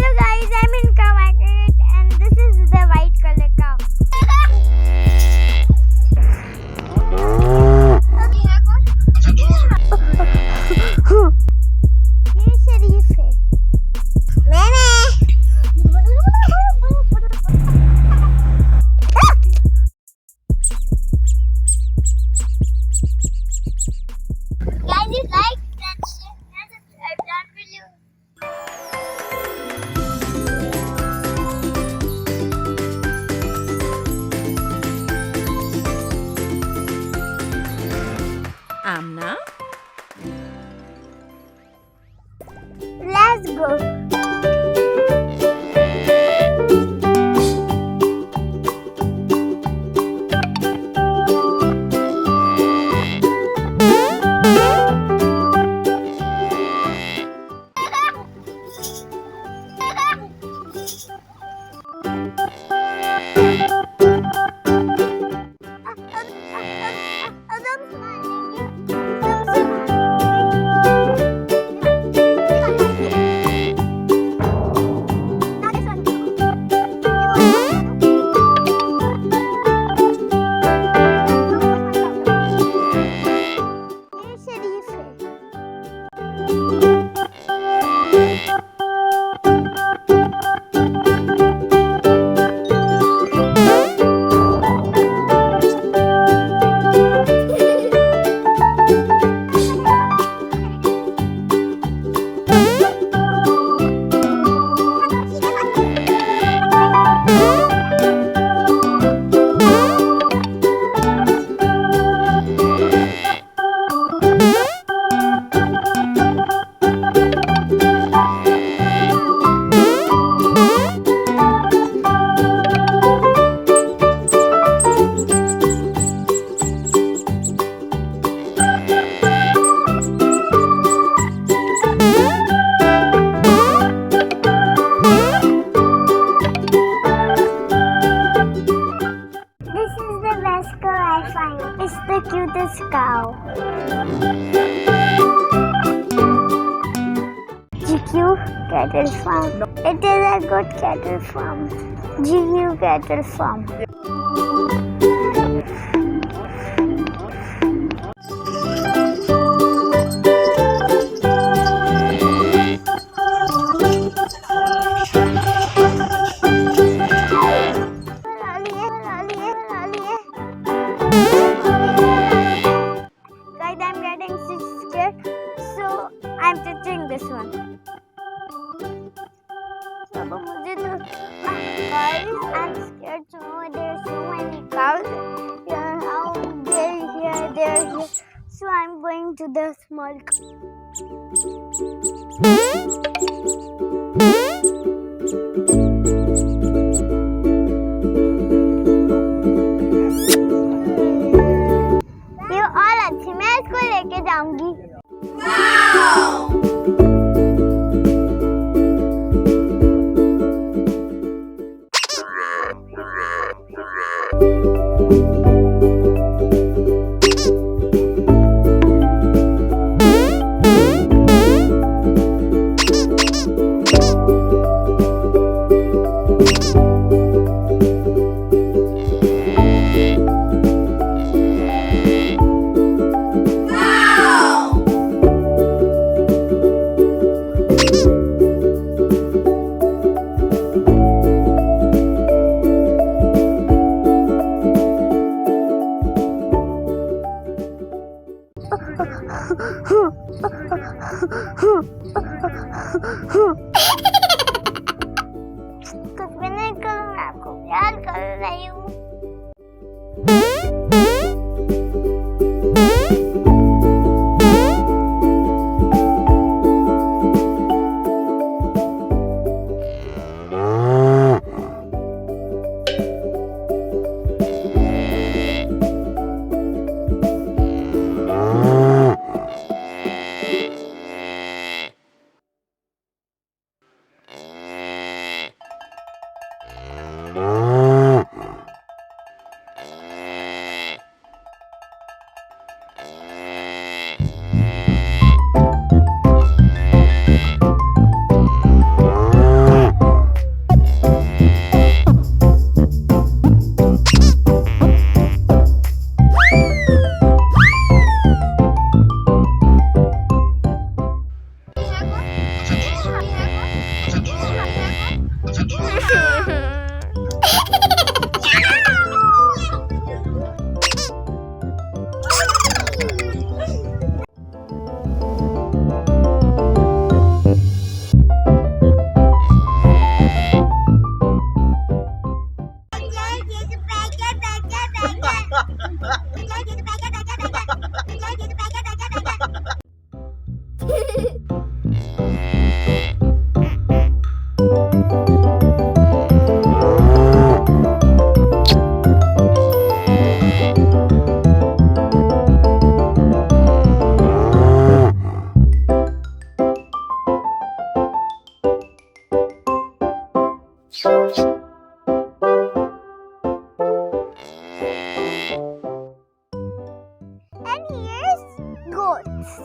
Hello guys, I'm in cow market and this is the white color cow. ये शरीफ है। Guys, you like and share and subscribe down below. Amna, Let's go. It's the cutest cow. GQ Cattle Farm. It is a good cattle farm. GQ Cattle Farm. Guys, I'm getting scared, so I'm touching this one. Guys, I'm scared to know there's so many cows here. How they're here. So I'm going to the small ये और अच्छी मैं इसको लेके जाऊंगी। कुछ भी नहीं करूँ, मैं आपको प्यार कर रही हूँ। And here's goats.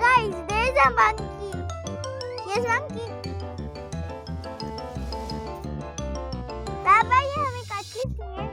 Guys, there's a monkey. Yes, monkey. Baba, ये हमें काटनी चाहिए.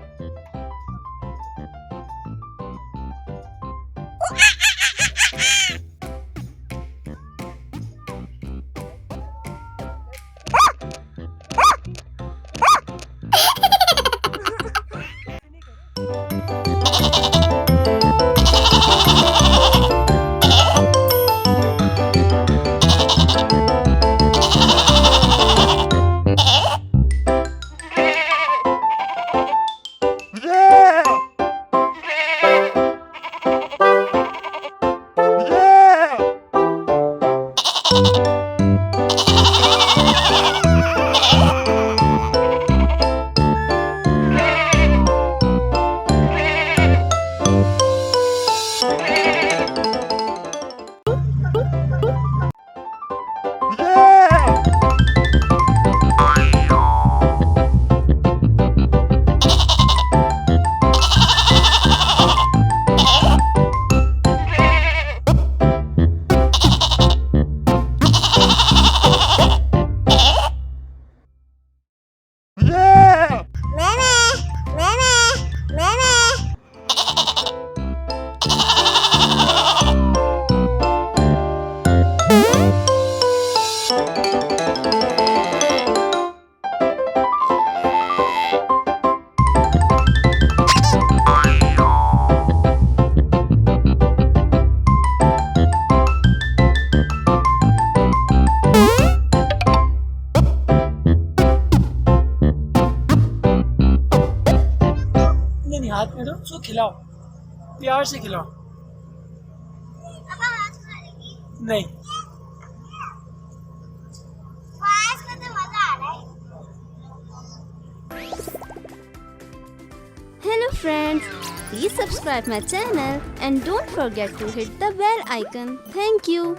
नहीं हाथ में दो, उसको खिलाओ, प्यार से खिलाओ. नहीं. Hello friends, please subscribe my channel and don't forget to hit the bell icon. Thank you.